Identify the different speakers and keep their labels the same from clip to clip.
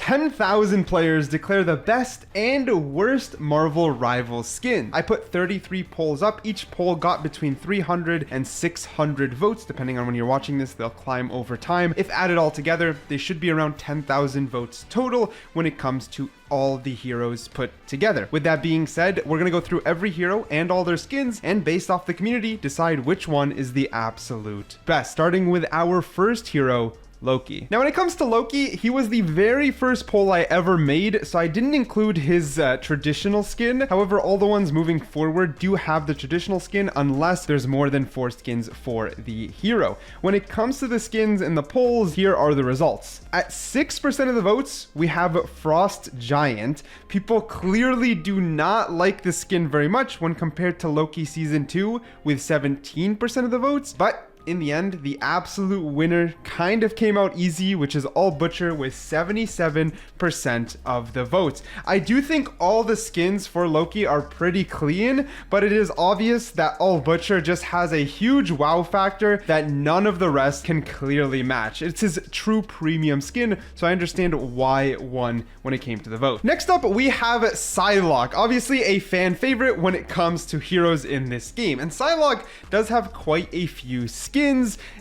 Speaker 1: 10,000 players declare the best and worst Marvel Rivals skin. I put 33 polls up. Each poll got between 300 and 600 votes. Depending on when you're watching this, they'll climb over time. If added all together, they should be around 10,000 votes total when it comes to all the heroes put together. With that being said, we're gonna go through every hero and all their skins, and based off the community, decide which one is the absolute best. Starting with our first hero, Loki. Now, when it comes to Loki, he was the very first poll I ever made, so I didn't include his traditional skin. However, all the ones moving forward do have the traditional skin unless there's more than 4 skins for the hero. When it comes to the skins in the polls, here are the results. At 6% of the votes, we have Frost Giant. People clearly do not like the skin very much when compared to Loki Season 2 with 17% of the votes, but in the end, the absolute winner kind of came out easy, which is All Butcher with 77% of the votes. I do think all the skins for Loki are pretty clean, but it is obvious that All Butcher just has a huge wow factor that none of the rest can clearly match. It's his true premium skin, so I understand why it won when it came to the vote. Next up, we have Psylocke, obviously a fan favorite when it comes to heroes in this game. And Psylocke does have quite a few skins,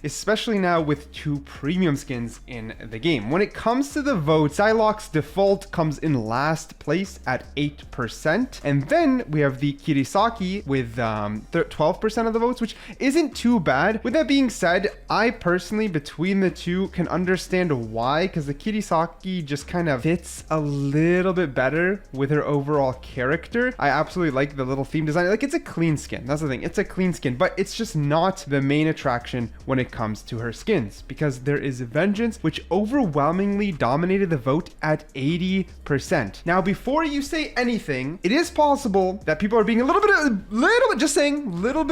Speaker 1: especially now with 2 premium skins in the game. When it comes to the vote, Psylocke's default comes in last place at 8%. And then we have the Kirisaki with 12% of the votes, which isn't too bad. With that being said, I personally, between the two, can understand why, because the Kirisaki just kind of fits a little bit better with her overall character. I absolutely like the little theme design. Like, it's a clean skin. That's the thing. It's a clean skin, but it's just not the main attraction when it comes to her skins, because there is Vengeance, which overwhelmingly dominated the vote at 80%. Now, before you say anything, it is possible that people are being a little bit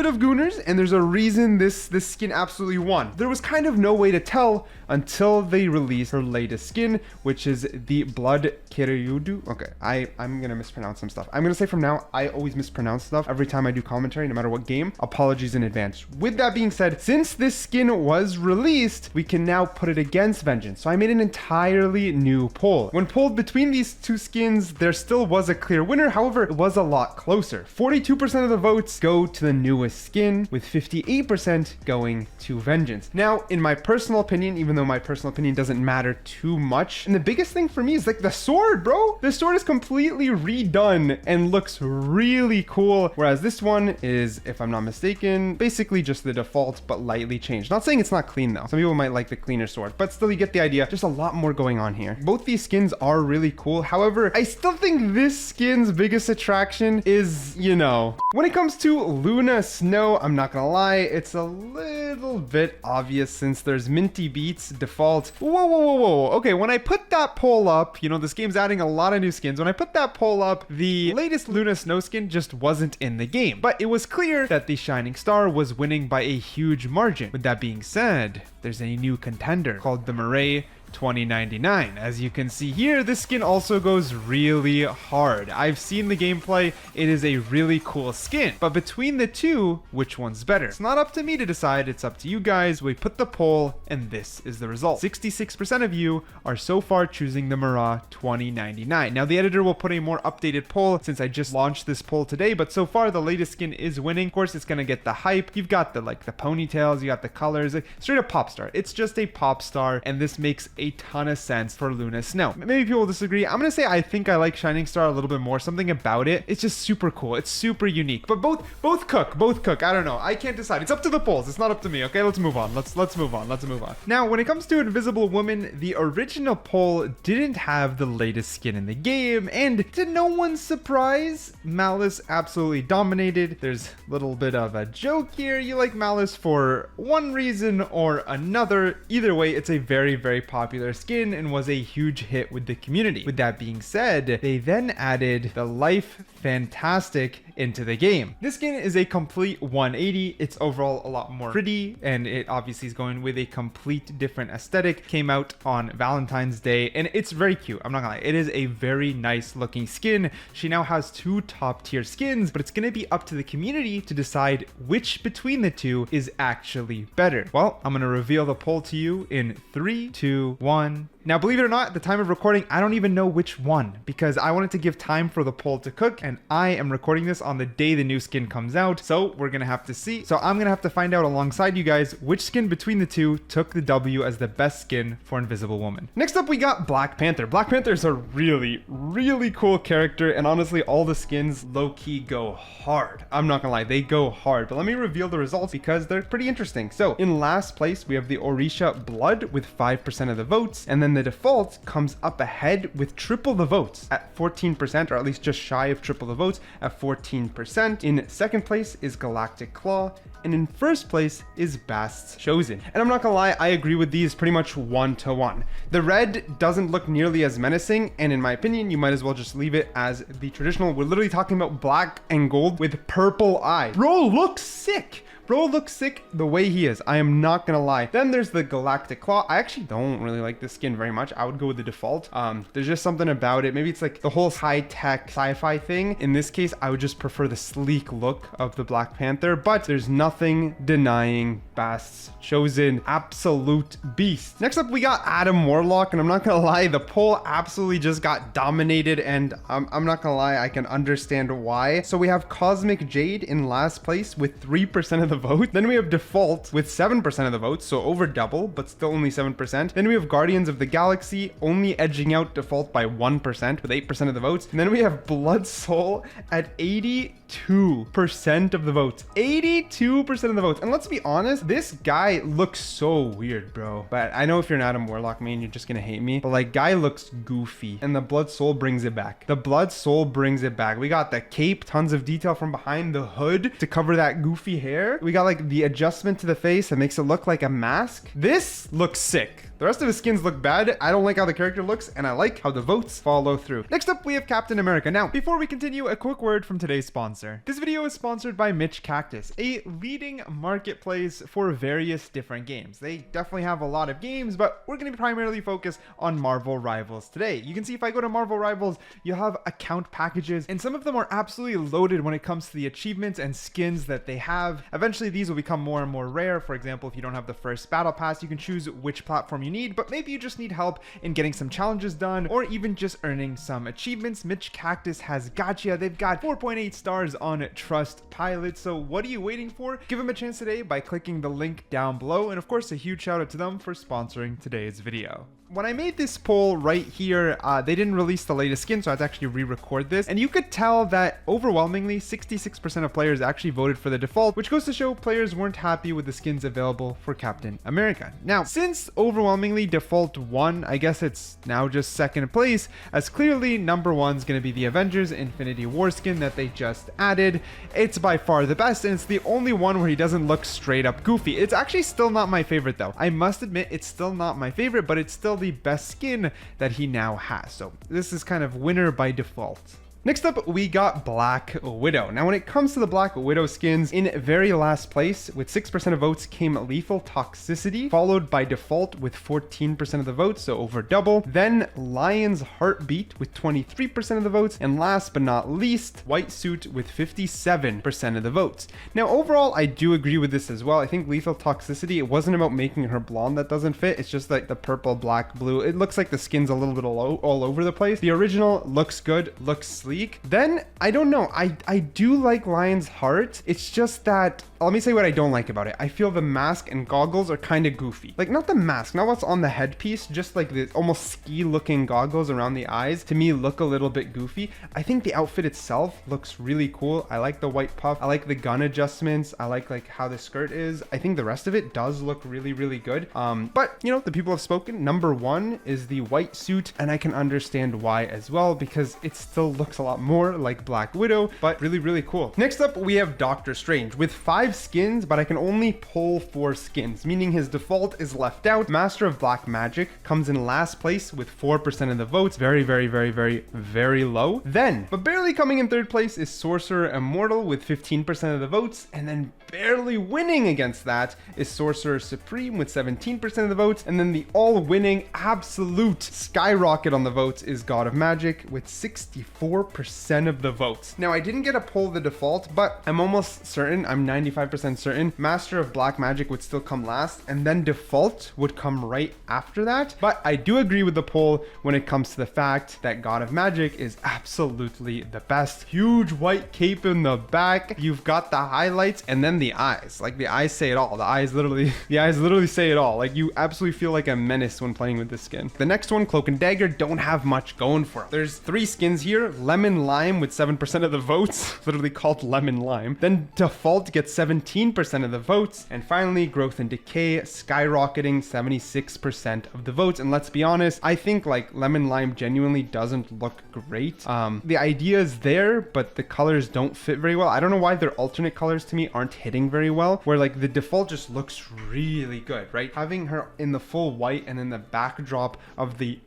Speaker 1: of gooners, and there's a reason this skin absolutely won. There was kind of no way to tell until they released her latest skin, which is the Blood Kiryudu. Okay, I'm gonna mispronounce some stuff. I'm gonna say from now, I always mispronounce stuff every time I do commentary, no matter what game. Apologies in advance. With that being said, since this skin was released, we can now put it against Vengeance. So I made an entirely new poll. When polled between these 2 skins, there still was a clear winner. However, it was a lot closer. 42% of the votes go to the newest skin, with 58% going to Vengeance. Now, in my personal opinion, even though my personal opinion doesn't matter too much, and the biggest thing for me is like the sword, bro. The sword is completely redone and looks really cool, whereas this one is, if I'm not mistaken, basically just the default, but lightly changed. Not saying it's not clean though. Some people might like the cleaner sword, but still you get the idea. Just a lot more going on here. Both these skins are really cool. However, I still think this skin's biggest attraction is, you know, when it comes to Luna Snow, I'm not gonna lie, it's a little bit obvious since there's Minty Beats default. Whoa. Okay, when I put that poll up, you know, this game's adding a lot of new skins. When I put that poll up, the latest Luna Snow skin just wasn't in the game, but it was clear that the Shining Star was winning by a huge margin. With that being said, there's a new contender called the Mirai 2099. As you can see here, this skin also goes really hard. I've seen the gameplay. It is a really cool skin, but between the two, which one's better? It's not up to me to decide. It's up to you guys. We put the poll, and this is the result. 66% of you are so far choosing the Mirai 2099. Now, the editor will put a more updated poll since I just launched this poll today, but so far the latest skin is winning. Of course, it's gonna get the hype. You've got the ponytails, you got the colors, like straight up pop star. It's just a pop star, and this makes a ton of sense for Luna Snow. Maybe people will disagree. I'm gonna say I think I like Shining Star a little bit more. Something about it, it's just super cool. It's super unique. But both cook. I don't know. I can't decide. It's up to the polls. It's not up to me. Okay, let's move on. Let's move on. Now, when it comes to Invisible Woman, the original poll didn't have the latest skin in the game, and to no one's surprise, Malice absolutely dominated. There's a little bit of a joke here. You like Malice for one reason or another. Either way, it's a very, very popular skin and was a huge hit with the community. With that being said, they then added the Life Fantastic into the game. This skin is a complete 180. It's overall a lot more pretty, and it obviously is going with a complete different aesthetic. Came out on Valentine's Day, and it's very cute. I'm not gonna lie, it is a very nice looking skin. She now has 2 top tier skins, but it's gonna be up to the community to decide which between the two is actually better. Well, I'm gonna reveal the poll to you in 3, 2, 1, Now, believe it or not, at the time of recording, I don't even know which one because I wanted to give time for the poll to cook, and I am recording this on the day the new skin comes out, so we're gonna have to see. So I'm gonna have to find out alongside you guys which skin between the two took the W as the best skin for Invisible Woman. Next up, we got Black Panther. Black Panther is a really, really cool character, and honestly, all the skins low-key go hard. I'm not gonna lie, they go hard, but let me reveal the results because they're pretty interesting. So in last place, we have the Orisha Blood with 5% of the votes, and then the default comes up ahead with triple the votes at 14%, or at least just shy of triple the votes at 14%. In second place is Galactic Claw, and in first place is Bast's Chosen. And I'm not gonna lie, I agree with these pretty much 1-to-1. The red doesn't look nearly as menacing, and in my opinion, you might as well just leave it as the traditional. We're literally talking about black and gold with purple eyes. Bro looks sick. Bro looks sick the way he is. I am not gonna lie. Then there's the Galactic Claw. I actually don't really like this skin very much. I would go with the default. There's just something about it. Maybe it's like the whole high-tech sci-fi thing. In this case, I would just prefer the sleek look of the Black Panther, but there's nothing denying Bast's Chosen. Absolute beast. Next up, we got Adam Warlock, and I'm not gonna lie, the poll absolutely just got dominated, and I'm not gonna lie, I can understand why. So we have Cosmic Jade in last place with 3% of the vote. Then we have Default with 7% of the votes, so over double, but still only 7%. Then we have Guardians of the Galaxy only edging out Default by 1% with 8% of the votes. And then we have Blood Soul at 82% of the votes. 82% of the votes. And let's be honest, this guy looks so weird, bro. But I know if you're an Adam Warlock main, you're just gonna hate me. But like, guy looks goofy. And the Blood Soul brings it back. The Blood Soul brings it back. We got the cape, tons of detail from behind the hood to cover that goofy hair. We got like the adjustment to the face that makes it look like a mask. This looks sick. The rest of his skins look bad. I don't like how the character looks, and I like how the votes follow through. Next up, we have Captain America. Now, before we continue, a quick word from today's sponsor. This video is sponsored by Mitch Cactus, a leading marketplace for various different games. They definitely have a lot of games, but we're going to primarily focus on Marvel Rivals today. You can see if I go to Marvel Rivals, you have account packages, and some of them are absolutely loaded when it comes to the achievements and skins that they have. Eventually, these will become more and more rare. For example, if you don't have the first battle pass, you can choose which platform you need, but maybe you just need help in getting some challenges done or even just earning some achievements. Mitch Cactus has gotcha. They've got 4.8 stars on Trustpilot, so what are you waiting for? Give them a chance today by clicking the link down below, and of course a huge shout out to them for sponsoring today's video. When I made this poll right here, they didn't release the latest skin, so I had to actually re-record this. And you could tell that overwhelmingly 66% of players actually voted for the default, which goes to show players weren't happy with the skins available for Captain America. Now, since overwhelmingly default won, I guess it's now just second place, as clearly number one's going to be the Avengers Infinity War skin that they just added. It's by far the best, and it's the only one where he doesn't look straight up goofy. It's actually still not my favorite though. I must admit, it's still not my favorite, but it's still the best skin that he now has. So this is kind of winner by default. Next up, we got Black Widow. Now, when it comes to the Black Widow skins, in very last place with 6% of votes came Lethal Toxicity, followed by Default with 14% of the votes, so over double. Then Lion's Heartbeat with 23% of the votes, and last but not least, White Suit with 57% of the votes. Now, overall, I do agree with this as well. I think Lethal Toxicity, it wasn't about making her blonde that doesn't fit. It's just like the purple, black, blue. It looks like the skin's a little bit all over the place. The original looks good, looks sleek. Then, I don't know, I do like Lion's Heart. It's just that, let me say what I don't like about it. I feel the mask and goggles are kind of goofy. Like, not the mask, not what's on the headpiece, just like the almost ski looking goggles around the eyes, to me look a little bit goofy. I think the outfit itself looks really cool. I like the white puff. I like the gun adjustments. I like how the skirt is. I think the rest of it does look really, really good. But, you know, the people have spoken. Number one is the white suit, and I can understand why as well, because it still looks a lot more like Black Widow, but really, really cool. Next up, we have Doctor Strange with 5 skins, but I can only pull 4 skins, meaning his default is left out. Master of Black Magic comes in last place with 4% of the votes. Very, very, very, very, very low. Then, but barely coming in third place is Sorcerer Immortal with 15% of the votes, and then barely winning against that is Sorcerer Supreme with 17% of the votes, and then the all-winning absolute skyrocket on the votes is God of Magic with 64% 95% of the votes. Now, I didn't get a poll of the default, but I'm almost certain, I'm 95% certain, Master of Black Magic would still come last, and then default would come right after that. But I do agree with the poll when it comes to the fact that God of Magic is absolutely the best. Huge white cape in the back. You've got the highlights and then the eyes. Like, the eyes say it all. The eyes literally say it all. Like, you absolutely feel like a menace when playing with this skin. The next one, Cloak and Dagger, don't have much going for them. There's 3 skins here. Lemon Lime with 7% of the votes, literally called Lemon Lime. Then Default gets 17% of the votes. And finally, Growth and Decay skyrocketing 76% of the votes. And let's be honest, I think like Lemon Lime genuinely doesn't look great. The idea is there, but the colors don't fit very well. I don't know why their alternate colors to me aren't hitting very well, where like the default just looks really good, right? Having her in the full white and then the backdrop of the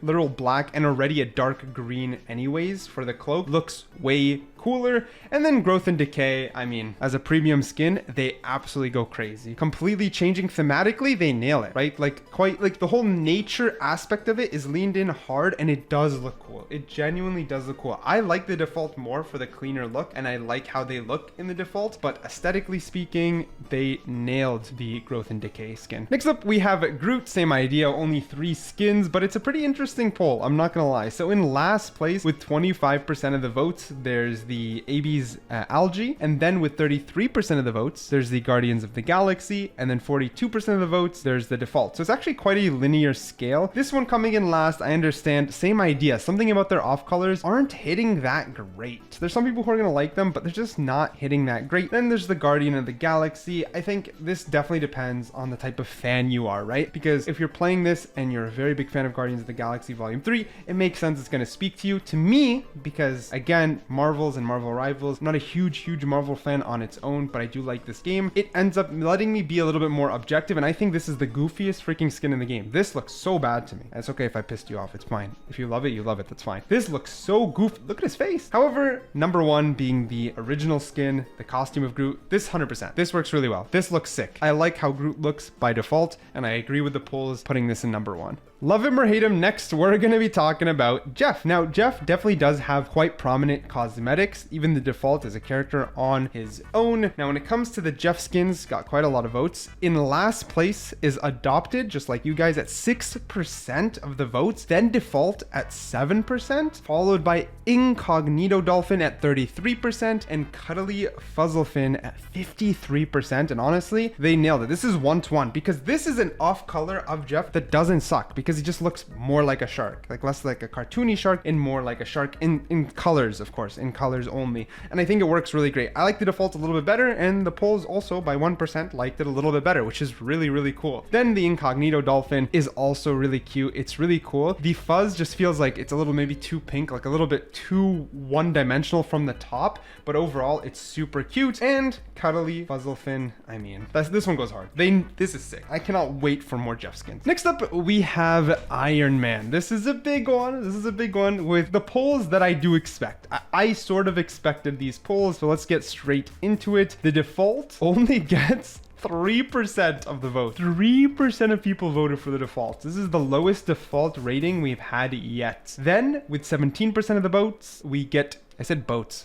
Speaker 1: literal black and already a dark green anyways for the cloak looks way cooler. And then Growth and Decay, I mean, as a premium skin, they absolutely go crazy. Completely changing thematically, they nail it, right? Like quite like the whole nature aspect of it is leaned in hard and it does look cool. It genuinely does look cool. I like the default more for the cleaner look and I like how they look in the default, but aesthetically speaking, they nailed the Growth and Decay skin. Next up, we have Groot, same idea, only 3 skins, but it's a pretty interesting poll, I'm not gonna lie. So in last place with 25% of the votes, there's the AB's Algae, and then with 33% of the votes, there's the Guardians of the Galaxy, and then 42% of the votes, there's the default. So it's actually quite a linear scale. This one coming in last, I understand, same idea. Something about their off colors aren't hitting that great. There's some people who are gonna like them, but they're just not hitting that great. Then there's the Guardian of the Galaxy. I think this definitely depends on the type of fan you are, right? Because if you're playing this and you're a very big fan of Guardians of the Galaxy Volume 3, it makes sense it's gonna speak to you. To me, because again, Marvels and Marvel Rivals, I'm not a huge Marvel fan on its own, but I do like this game. It ends up letting me be a little bit more objective, and I think this is the goofiest freaking skin in the game. This looks so bad to me. It's okay if I pissed you off, it's fine. If you love it, you love it, that's fine. This looks so goofy. Look at his face. However, number 1 being the original skin, the costume of Groot, this 100%. This works really well. This looks sick. I like how Groot looks by default, and I agree with the polls putting this in number 1. Love him or hate him, next we're going to be talking about Jeff. Now, Jeff definitely does have quite prominent cosmetics. Even the default is a character on his own. Now, when it comes to the Jeff skins, got quite a lot of votes. In last place is Adopted, just like you guys, at 6% of the votes. Then Default at 7%, followed by Incognito Dolphin at 33%, and Cuddly Fuzzlefin at 53%. And honestly, they nailed it. This is 1-to-1 because this is an off color of Jeff that doesn't suck, because he just looks more like a shark, like less like a cartoony shark and more like a shark in colors, of course, in colors only. And I think it works really great. I like the default a little bit better, and the polls also by 1% liked it a little bit better, which is really cool. Then the Incognito Dolphin is also really cute. It's really cool. The fuzz just feels like it's a little maybe too pink, like a little bit too one-dimensional from the top, but overall it's super cute. And Cuddly Fuzzlefin, I mean, this one goes hard. This is sick. I cannot wait for more Jeff skins. Next up, we have Iron Man. This is a big one. This is a big one with the polls that I do expect. I sort of expected these polls, so let's get straight into it. The default only gets 3% of the vote. 3% of people voted for the default. This is the lowest default rating we've had yet. Then, with 17% of the votes, we get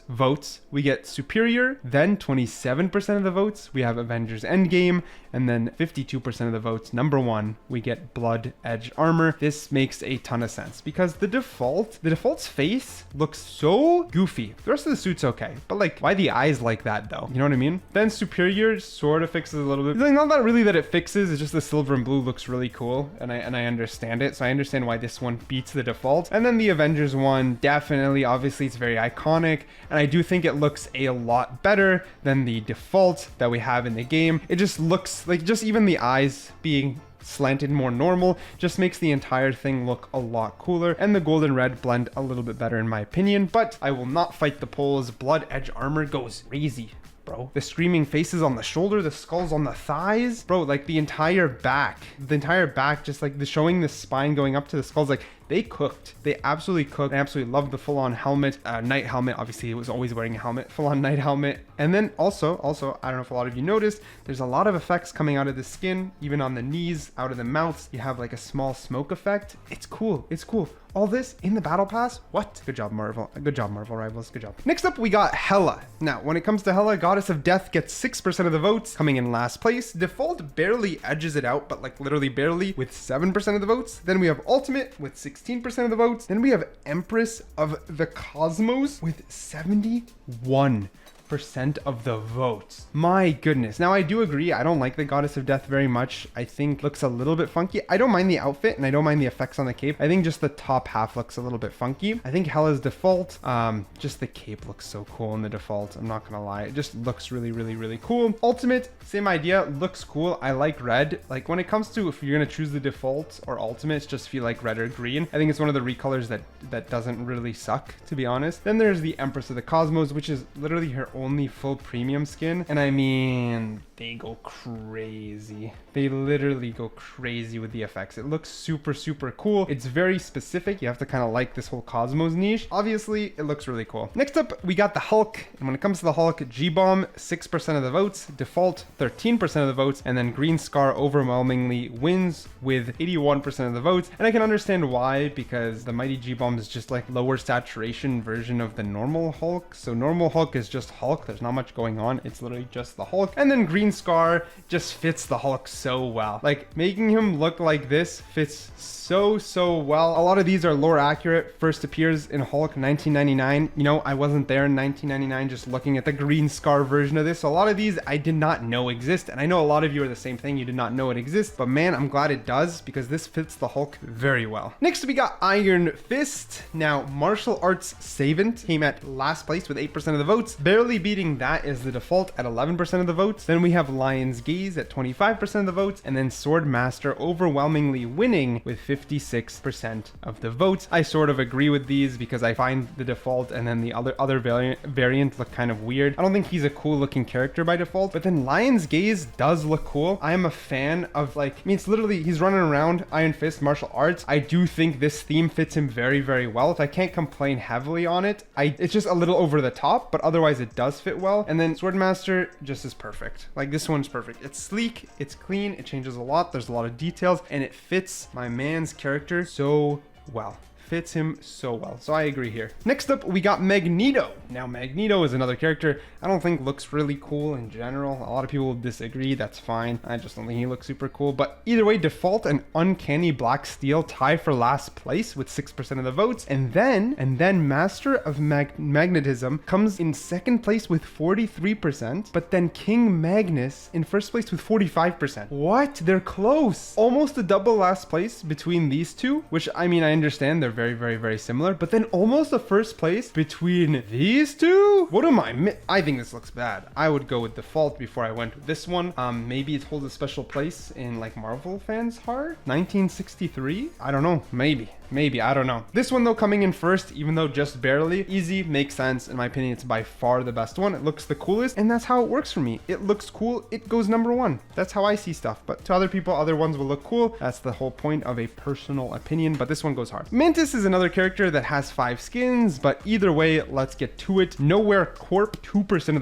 Speaker 1: votes. We get Superior. Then 27% of the votes, we have Avengers Endgame. And then 52% of the votes, number 1, we get Blood Edge Armor. This makes a ton of sense because the default's face looks so goofy. The rest of the suit's okay, but like, why the eyes like that though? You know what I mean? Then Superior sort of fixes a little bit. Like, not that really that it fixes, it's just the silver and blue looks really cool, and I understand it. So I understand why this one beats the default. And then the Avengers one, definitely, obviously it's very iconic, and I do think it looks a lot better than the default that we have in the game. It just looks like, just even the eyes being slanted more normal just makes the entire thing look a lot cooler, and the gold and red blend a little bit better in my opinion. But I will not fight the polls. Blood Edge Armor goes crazy, bro. The screaming faces on the shoulder, the skulls on the thighs, bro, like the entire back, just like showing the spine going up to the skulls, like they cooked. They absolutely cooked. I absolutely loved the full-on helmet, knight helmet. Obviously, it was always wearing a helmet, full-on knight helmet. And then also, I don't know if a lot of you noticed, there's a lot of effects coming out of the skin, even on the knees, out of the mouths. You have like a small smoke effect. It's cool. It's cool. All this in the battle pass? What? Good job, Marvel. Good job, Marvel Rivals. Good job. Next up, we got Hela. Now, when it comes to Hela, Goddess of Death gets 6% of the votes, coming in last place. Default barely edges it out, but like literally barely, with 7% of the votes. Then we have Ultimate with 16% of the votes. Then we have Empress of the Cosmos with 71% of the votes. My goodness. Now I do agree, I don't like the Goddess of Death very much. I think looks a little bit funky. I don't mind the outfit and I don't mind the effects on the cape. I think just the top half looks a little bit funky. I think Hela's default, just the cape looks so cool in the default. I'm not gonna lie. It just looks really, really, really cool. Ultimate, same idea, looks cool. I like red. Like when it comes to if you're gonna choose the default or ultimates, just feel like red or green. I think it's one of the recolors that doesn't really suck, to be honest. Then there's the Empress of the Cosmos, which is literally her only full premium skin, and I mean, they go crazy. They literally go crazy with the effects. It looks super, super cool. It's very specific. You have to kind of like this whole Cosmos niche. Obviously, it looks really cool. Next up, we got the Hulk. And when it comes to the Hulk, G-Bomb, 6% of the votes, Default, 13% of the votes, and then Green Scar overwhelmingly wins with 81% of the votes. And I can understand why, because the Mighty G-Bomb is just like lower saturation version of the normal Hulk. So normal Hulk is just Hulk. There's not much going on. It's literally just the Hulk. And then Green Scar just fits the Hulk so well. Like making him look like this fits so well. A lot of these are lore accurate. First appears in Hulk 1999. You know, I wasn't there in 1999 just looking at the Green Scar version of this. So a lot of these I did not know exist. And I know a lot of you are the same thing. You did not know it exists. But man, I'm glad it does because this fits the Hulk very well. Next, we got Iron Fist. Now, Martial Arts Savant came at last place with 8% of the votes. Barely beating that is the Default at 11% of the votes. Then we have Lion's Gaze at 25% of the votes. And then Sword Master overwhelmingly winning with 56% of the votes. I sort of agree with these because I find the Default and then the other variant look kind of weird. I don't think he's a cool looking character by default, but then Lion's Gaze does look cool. I am a fan of like, I mean, it's literally, he's running around Iron Fist martial arts. I do think this theme fits him very, very well. If I can't complain heavily on it, it's just a little over the top, but otherwise it does fit well. And then Swordmaster just is perfect. Like this one's perfect. It's sleek, it's clean, it changes a lot. There's a lot of details and it fits my man's character so well. Fits him so well. So I agree here. Next up, we got Magneto. Now, Magneto is another character I don't think looks really cool in general. A lot of people will disagree. That's fine. I just don't think he looks super cool. But either way, Default and Uncanny Black Steel tie for last place with 6% of the votes. And then Master of Magnetism comes in second place with 43%. But then King Magnus in first place with 45%. What? They're close. Almost a double last place between these two, which I mean, I understand they're very similar, but then almost a first place between these two. What am I think this looks bad. I would go with Default before I went with this one. Maybe it holds a special place in like Marvel fans' heart. 1963? I don't know. Maybe, I don't know. This one though, coming in first, even though just barely, easy, makes sense. In my opinion, it's by far the best one. It looks the coolest, and that's how it works for me. It looks cool, it goes number one. That's how I see stuff. But to other people, other ones will look cool. That's the whole point of a personal opinion, but this one goes hard. Mantis is another character that has 5 skins, but either way, let's get to it. Nowhere Corp, 2% of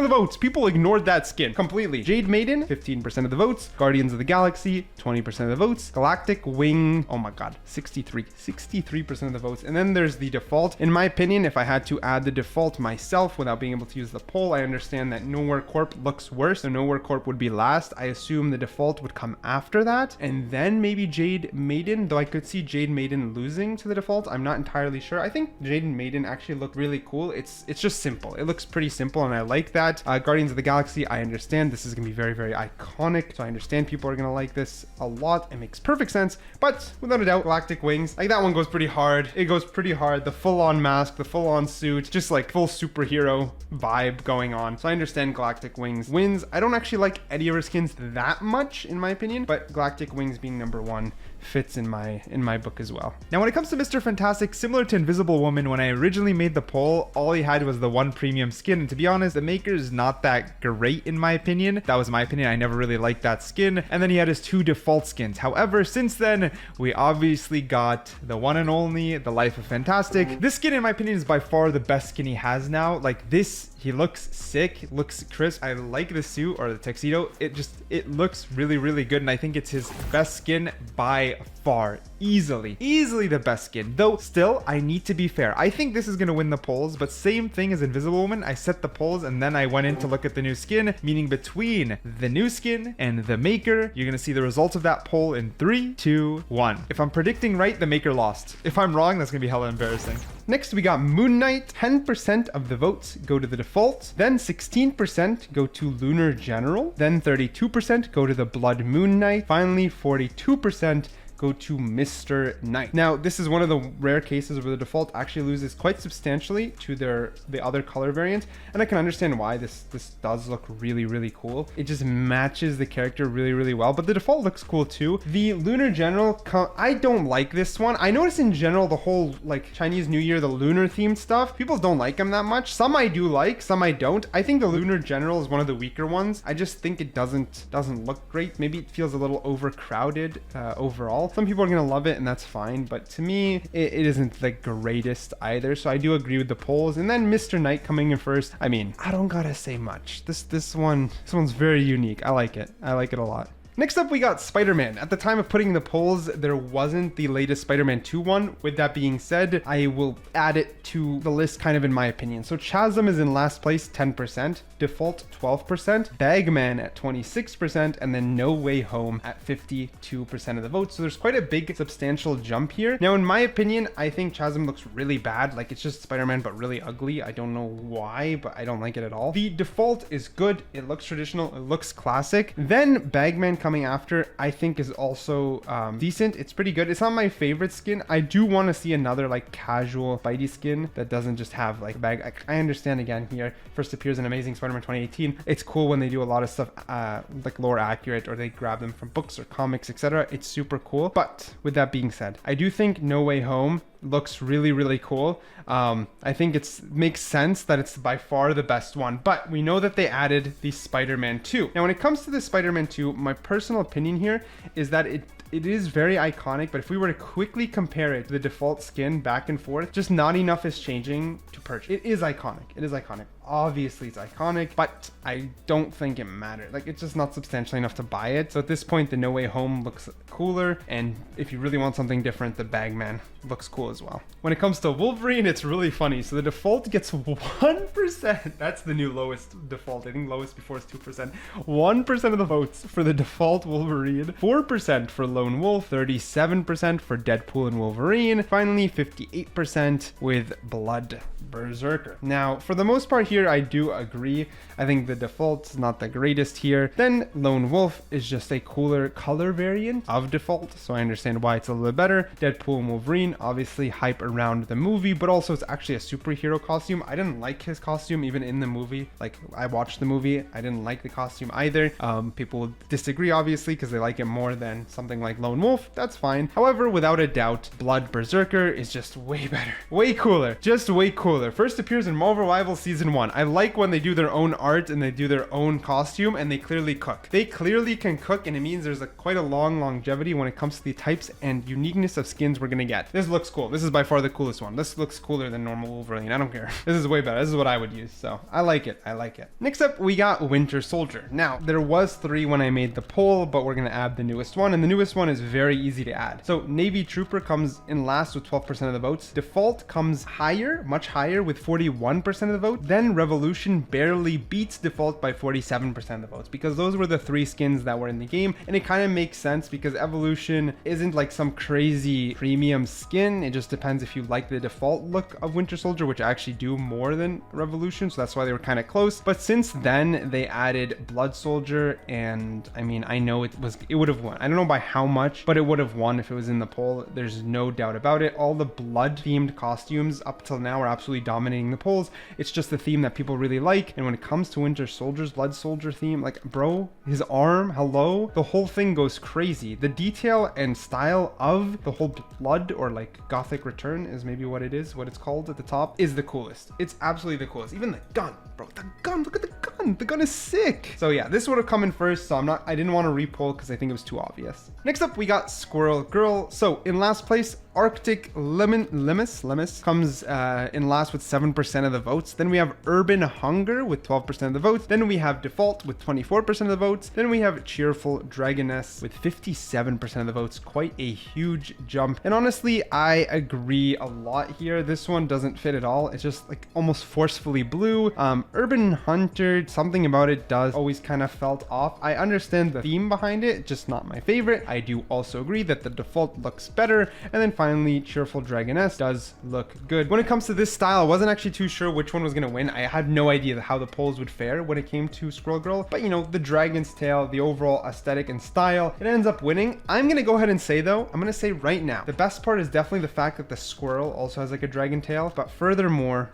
Speaker 1: the votes. People ignored that skin completely. Jade Maiden, 15% of the votes. Guardians of the Galaxy, 20% of the votes. Galactic Wing, oh my god, 63% of the votes. And then there's the Default. In my opinion, if I had to add the Default myself without being able to use the poll, I understand that Nowhere Corp looks worse, so Nowhere Corp would be last. I assume the Default would come after that, and then maybe Jade Maiden, though I could see Jade Maiden losing to the Default. I'm not entirely sure. I think Jade Maiden actually looked really cool. It's just simple. It looks pretty simple, and I like that. Guardians of the Galaxy, I understand this is gonna be very iconic, so I understand people are gonna like this a lot. It makes perfect sense, but without a doubt, Galactic Wings, like that one goes pretty hard. It goes pretty hard. The full-on mask, the full-on suit, just like full superhero vibe going on. So I understand Galactic Wings wins. I don't actually like any of her skins that much, in my opinion, but Galactic Wings being number one fits in my book as well. Now, when it comes to Mr. Fantastic, similar to Invisible Woman, when I originally made the poll, all he had was the one premium skin, and to be honest, the maker is not that great in my opinion. That was my opinion. I never really liked that skin. And then he had his 2 default skins. However, since then, we obviously got the one and only, the Life of Fantastic. This skin, in my opinion, is by far the best skin he has now. Like this, he looks sick, looks crisp. I like the suit or the tuxedo. It looks really good, and I think it's his best skin by far, easily the best skin. Though still, I need to be fair. I think this is gonna win the polls, but same thing as Invisible Woman. I set the polls and then I went in to look at the new skin, meaning between the new skin and the maker. You're gonna see the results of that poll in 3, 2, 1. If I'm predicting right, the maker lost. If I'm wrong, that's gonna be hella embarrassing. Next, we got Moon Knight. 10% of the votes go to the default. Then 16% go to Lunar General. Then 32% go to the Blood Moon Knight. Finally, 42% go to Mr. Knight. Now, this is one of the rare cases where the default actually loses quite substantially to the other color variant, and I can understand why. This does look really cool. It just matches the character really well, but the default looks cool too. The Lunar General, I don't like this one. I notice in general the whole like Chinese New Year, the lunar themed stuff, people don't like them that much. Some I do like, some I don't. I think the Lunar General is one of the weaker ones. I just think it doesn't look great. Maybe it feels a little overcrowded overall. Some people are gonna love it and that's fine, but to me it isn't the greatest either, so I do agree with the polls. And then Mr. Knight coming in first. I mean, I don't gotta say much. This one's very unique. I like it a lot. Next up, we got Spider-Man. At the time of putting the polls, there wasn't the latest Spider-Man 2 one. With that being said, I will add it to the list kind of in my opinion. So Chasm is in last place, 10%, Default 12%, Bagman at 26%, and then No Way Home at 52% of the votes. So there's quite a big substantial jump here. Now, in my opinion, I think Chasm looks really bad. Like, it's just Spider-Man, but really ugly. I don't know why, but I don't like it at all. The Default is good. It looks traditional. It looks classic. Then Bagman coming after, I think is also decent. It's pretty good. It's not my favorite skin. I do want to see another like casual Spidey skin that doesn't just have like bag. I understand again here, first appears in Amazing Spider-Man 2018. It's cool when they do a lot of stuff like lore accurate, or they grab them from books or comics, etc. It's super cool. But with that being said, I do think No Way Home looks really cool. I think it makes sense that it's by far the best one, but we know that they added the Spider-Man 2. Now, when it comes to the Spider-Man 2, my personal opinion here is that it is very iconic, but if we were to quickly compare it to the default skin back and forth, just not enough is changing to purchase. It is iconic. It is iconic. Obviously it's iconic, but I don't think it mattered. Like, it's just not substantial enough to buy it. So at this point, the No Way Home looks cooler, and if you really want something different, the Bagman looks cool as well. When it comes to Wolverine, it's really funny. So the default gets 1%. That's the new lowest default. I think lowest before is 2%. 1% of the votes for the default Wolverine, 4% for Lone Wolf, 37% for Deadpool and Wolverine, finally 58% with Blood Berserker. Now, for the most part here, I do agree. I think the default is not the greatest here. Then Lone Wolf is just a cooler color variant of default, so I understand why it's a little bit better. Deadpool and Wolverine, obviously hype around the movie, but also it's actually a superhero costume. I didn't like his costume even in the movie. Like, I watched the movie, I didn't like the costume either. People disagree obviously because they like it more than something like Lone Wolf. That's fine. However, without a doubt, Blood Berserker is just way better, way cooler, just way cooler. First appears in Marvel Rivals Season 1. I like when they do their own art and they do their own costume, and they clearly cook. They clearly can cook, and it means there's quite a long longevity when it comes to the types and uniqueness of skins we're gonna get. This looks cool. This is by far the coolest one. This looks cooler than normal Wolverine. I don't care. This is way better. This is what I would use. So I like it. I like it. Next up, we got Winter Soldier. Now, there was 3 when I made the poll, but we're gonna add the newest one, and the newest one is very easy to add. So Navy Trooper comes in last with 12% of the votes. Default comes higher, much higher, with 41% of the vote. Then Revolution barely beats Default by 47% of the votes, because those were the 3 skins that were in the game, and it kind of makes sense because Evolution isn't like some crazy premium skin. It just depends if you like the default look of Winter Soldier, which I actually do more than Revolution, so that's why they were kind of close. But since then, they added Blood Soldier, and I mean, I know it would have won. I don't know by how much, but it would have won if it was in the poll. There's no doubt about it. All the blood themed costumes up till now are absolutely dominating the polls. It's just the theme that people really like. And when it comes to Winter Soldier's Blood Soldier theme, like, bro, his arm, hello, the whole thing goes crazy. The detail and style of the whole blood, or like Gothic Return is maybe what it is, what it's called at the top, is the coolest. It's absolutely the coolest. Even the gun, bro, the gun, look at the gun. The gun is sick. So yeah, this would have come in first, so I didn't want to repoll because I think it was too obvious. Next up, we got Squirrel Girl. So in last place, Arctic Limus comes in last with 7% of the votes. Then we have Urban Hunger with 12% of the votes. Then we have Default with 24% of the votes. Then we have Cheerful Dragoness with 57% of the votes. Quite a huge jump. And honestly, I agree a lot here. This one doesn't fit at all. It's just like almost forcefully blue. Urban Hunter, something about it does always kind of felt off. I understand the theme behind it, just not my favorite. I do also agree that the default looks better. And then finally, Cheerful Dragoness does look good. When it comes to this style, I wasn't actually too sure which one was going to win. I had no idea how the polls would fare when it came to Squirrel Girl. But you know, the dragon's tail, the overall aesthetic and style, it ends up winning. I'm going to go ahead and say though, I'm going to say right now, the best part is definitely the fact that the squirrel also has like a dragon tail. But furthermore,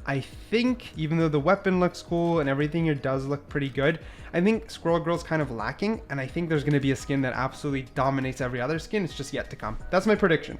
Speaker 1: I think even though the weapon looks cool and everything here does look pretty good, I think Squirrel Girl's kind of lacking, and I think there's going to be a skin that absolutely dominates every other skin. It's just yet to come. That's my prediction.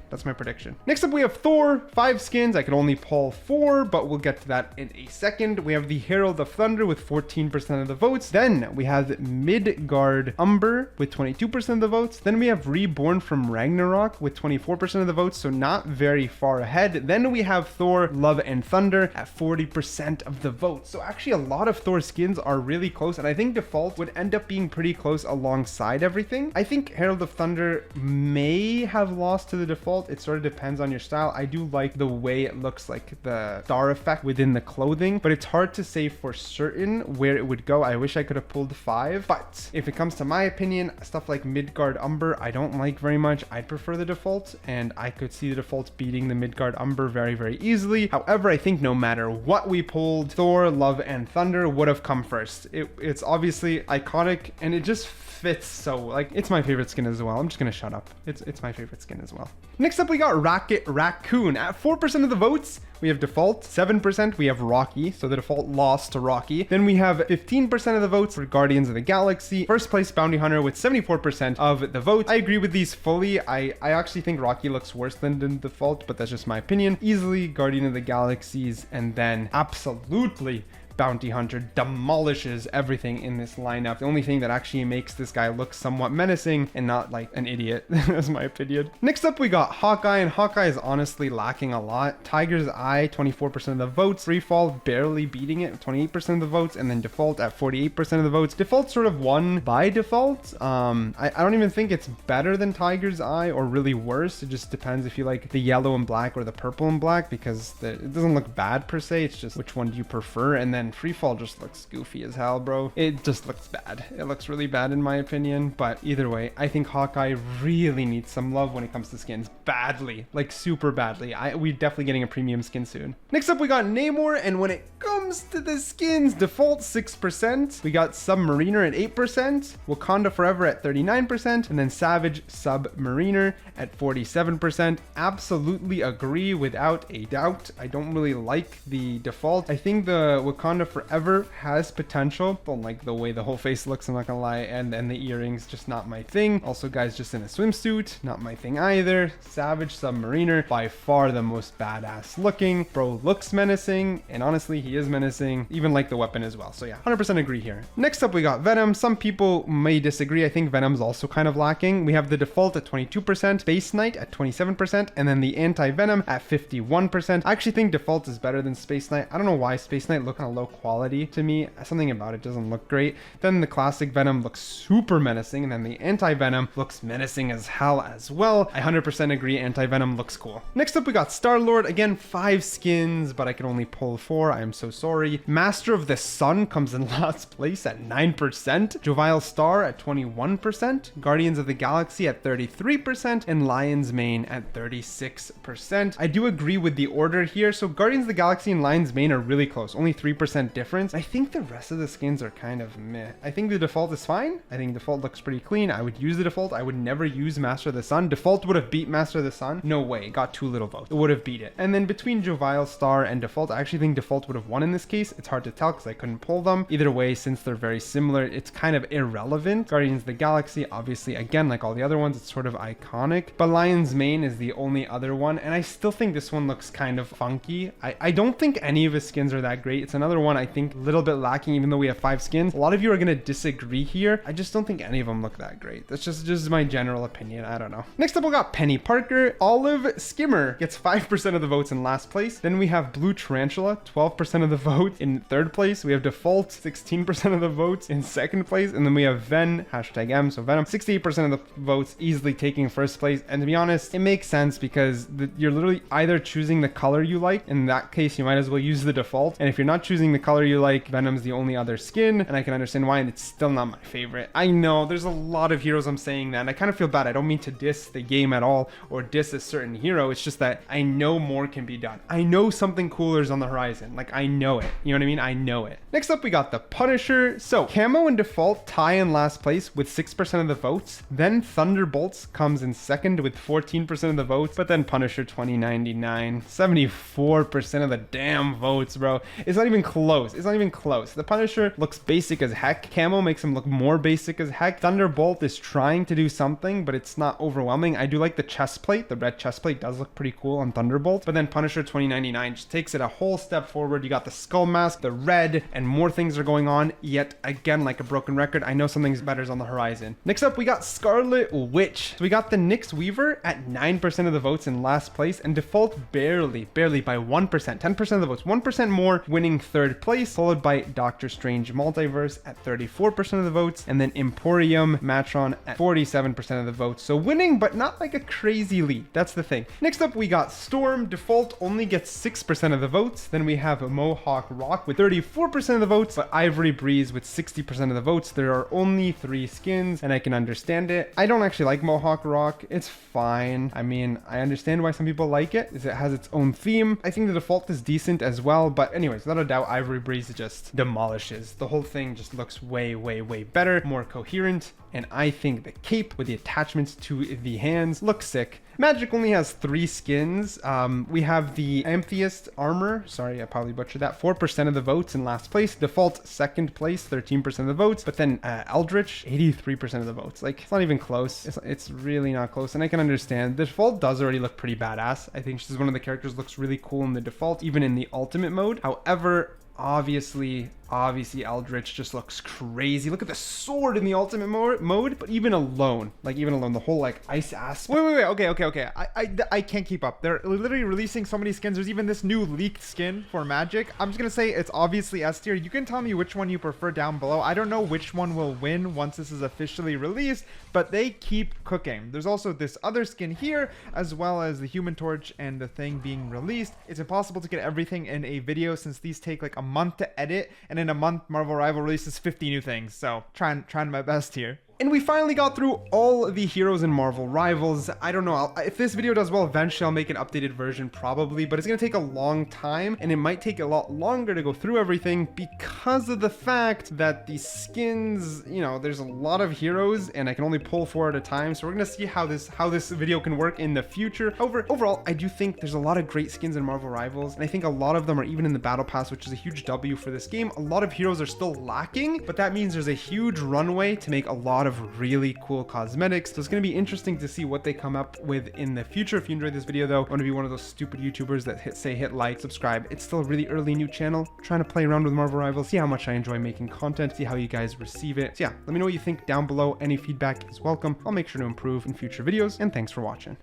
Speaker 1: Next up, we have Thor. 5 skins. I can only pull 4, but we'll get to that in a second. We have the Herald of Thunder with 14% of the votes. Then we have Midgard Umber with 22% of the votes. Then we have Reborn from Ragnarok with 24% of the votes, so not very far ahead. Then we have Thor Love and Thunder at 40% of the votes. So actually a lot of Thor skins are really close, and I think Default would end up being pretty close alongside everything. I think Herald of Thunder may have lost to the Default. It sort of depends on your style. I do like the way it looks, like the star effect within the clothing, but it's hard to say for certain where it would go. I wish I could have pulled 5, but if it comes to my opinion, stuff like Midgard Umber, I don't like very much. I'd prefer the Default, and I could see the Default beating the Midgard Umber very, very easily. However, I think no matter what we pulled, Thor Love and Thunder would have come first. It's obviously iconic, and it just fits so, like, it's my favorite skin as well. I'm just gonna shut up. It's my favorite skin as well. Next up, we got Rocket Raccoon. At 4% of the votes, we have Default. 7% we have Rocky, so the Default lost to Rocky. Then we have 15% of the votes for Guardians of the Galaxy. First place, Bounty Hunter with 74% of the votes. I agree with these fully. I actually think Rocky looks worse than Default, but that's just my opinion. Easily Guardian of the Galaxies, and then absolutely Bounty Hunter demolishes everything in this lineup. The only thing that actually makes this guy look somewhat menacing and not like an idiot, that's my opinion. Next up, we got Hawkeye, and Hawkeye is honestly lacking a lot. Tiger's Eye, 24% of the votes. Freefall barely beating it, 28% of the votes, and then Default at 48% of the votes. Default sort of won by default. I don't even think it's better than Tiger's Eye or really worse. It just depends if you like the yellow and black or the purple and black, because it doesn't look bad per se. It's just which one do you prefer, and then Freefall just looks goofy as hell, bro. It just looks bad. It looks really bad in my opinion, but either way, I think Hawkeye really needs some love when it comes to skins. Badly, like super badly. We're definitely getting a premium skin soon. Next up, we got Namor, and when it comes to the skins, Default 6%. We got Submariner at 8%, Wakanda Forever at 39%, and then Savage Submariner at 47%. Absolutely agree without a doubt. I don't really like the Default. I think the Wakanda Forever has potential. Don't like the way the whole face looks, I'm not gonna lie, and then the earrings, just not my thing. Also, guys just in a swimsuit, not my thing either. Savage Submariner, by far the most badass looking. Bro looks menacing, and honestly, he is menacing. Even like the weapon as well. So yeah, 100% agree here. Next up, we got Venom. Some people may disagree. I think Venom's also kind of lacking. We have the Default at 22%, Space Knight at 27%, and then the Anti-Venom at 51%. I actually think Default is better than Space Knight. I don't know why Space Knight look kind of low quality to me. Something about it doesn't look great. Then the classic Venom looks super menacing, and then the Anti-Venom looks menacing as hell as well. I 100% agree, Anti-Venom looks cool. Next up, we got Star-Lord. Again, 5 skins, but I can only pull 4. I am so sorry. Master of the Sun comes in last place at 9%. Jovial Star at 21%. Guardians of the Galaxy at 33%. And Lion's Mane at 36%. I do agree with the order here. So Guardians of the Galaxy and Lion's Mane are really close. Only 3% difference. I think the rest of the skins are kind of meh. I think the Default is fine. I think Default looks pretty clean. I would use the Default. I would never use Master of the Sun. Default would have beat Master of the Sun. No way. Got too little votes. It would have beat it. And then between Jovial Star and Default, I actually think Default would have won in this case. It's hard to tell because I couldn't pull them. Either way, since they're very similar, it's kind of irrelevant. Guardians of the Galaxy, obviously, again, like all the other ones, it's sort of iconic. But Lion's Mane is the only other one. And I still think this one looks kind of funky. I don't think any of his skins are that great. It's another one one, I think a little bit lacking, even though we have 5 skins. A lot of you are going to disagree here. I just don't think any of them look that great. That's just my general opinion. I don't know. Next up, we got Penny Parker. Olive Skimmer gets 5% of the votes in last place. Then we have Blue Tarantula, 12% of the vote in third place. We have Default, 16% of the votes in second place. And then we have Ven, #M, so Venom, 68% of the votes, easily taking first place. And to be honest, it makes sense because you're literally either choosing the color you like. In that case, you might as well use the default. And if you're not choosing the color you like, Venom's the only other skin. And I can understand why, and it's still not my favorite. I know there's a lot of heroes I'm saying that, and I kind of feel bad. I don't mean to diss the game at all or diss a certain hero. It's just that I know more can be done. I know something cooler is on the horizon. Like, I know it. You know what I mean? I know it. Next up, we got the Punisher. So Camo and Default tie in last place with 6% of the votes. Then Thunderbolts comes in second with 14% of the votes. But then Punisher 2099, 74% of the damn votes, bro. It's not even close. It's not even close. The Punisher looks basic as heck. Camo makes him look more basic as heck. Thunderbolt is trying to do something, but it's not overwhelming. I do like the chest plate. The red chest plate does look pretty cool on Thunderbolt. But then Punisher 2099 just takes it a whole step forward. You got the skull mask, the red, and more things are going on. Yet again, like a broken record, I know something's better is on the horizon. Next up, we got Scarlet Witch. So we got the Nyx Weaver at 9% of the votes in last place, and Default barely by 1%, 10% of the votes, 1% more, winning third place, followed by Doctor Strange Multiverse at 34% of the votes, and then Emporium Matron at 47% of the votes. So winning, but not like a crazy lead. That's the thing. Next up, we got Storm. Default only gets 6% of the votes. Then we have Mohawk Rock with 34% of the votes, but Ivory Breeze with 60% of the votes. There are only 3 skins, and I can understand it. I don't actually like Mohawk Rock. It's fine. I mean, I understand why some people like it, is it has its own theme. I think the Default is decent as well, but anyways, without a doubt, Ivory Breeze just demolishes. The whole thing just looks way better, more coherent, and I think the cape with the attachments to the hands looks sick. Magic only has 3 skins. We have the Amethyst Armor. Sorry, I probably butchered that. 4% of the votes in last place. Default second place, 13% of the votes. But then Eldritch, 83% of the votes. Like, it's not even close. It's really not close. And I can understand. The Default does already look pretty badass. I think she's one of the characters looks really cool in the Default, even in the Ultimate mode. However, obviously Eldritch just looks crazy. Look at the sword in the ultimate mode, but even alone, the whole like ice aspect.
Speaker 2: Wait, okay. I can't keep up. They're literally releasing so many skins. There's even this new leaked skin for Magic. I'm just gonna say it's obviously S tier. You can tell me which one you prefer down below. I don't know which one will win once this is officially released, but they keep cooking. There's also this other skin here, as well as the Human Torch and the Thing being released. It's impossible to get everything in a video since these take like a month to edit, and in a month Marvel Rival releases 50 new things. So trying my best here.
Speaker 1: And we finally got through all the heroes in Marvel Rivals. I don't know, if this video does well, eventually I'll make an updated version probably, but it's gonna take a long time, and it might take a lot longer to go through everything because of the fact that the skins, you know, there's a lot of heroes and I can only pull 4 at a time. So we're gonna see how this video can work in the future. However, overall, I do think there's a lot of great skins in Marvel Rivals, and I think a lot of them are even in the Battle Pass, which is a huge W for this game. A lot of heroes are still lacking, but that means there's a huge runway to make a lot of really cool cosmetics. So it's going to be interesting to see what they come up with in the future. If you enjoyed this video though, I want to be one of those stupid YouTubers that hit like, subscribe. It's still a really early new channel, trying to play around with Marvel Rivals, see how much I enjoy making content, see how you guys receive it. So yeah, let me know what you think down below. Any feedback is welcome. I'll make sure to improve in future videos, and thanks for watching.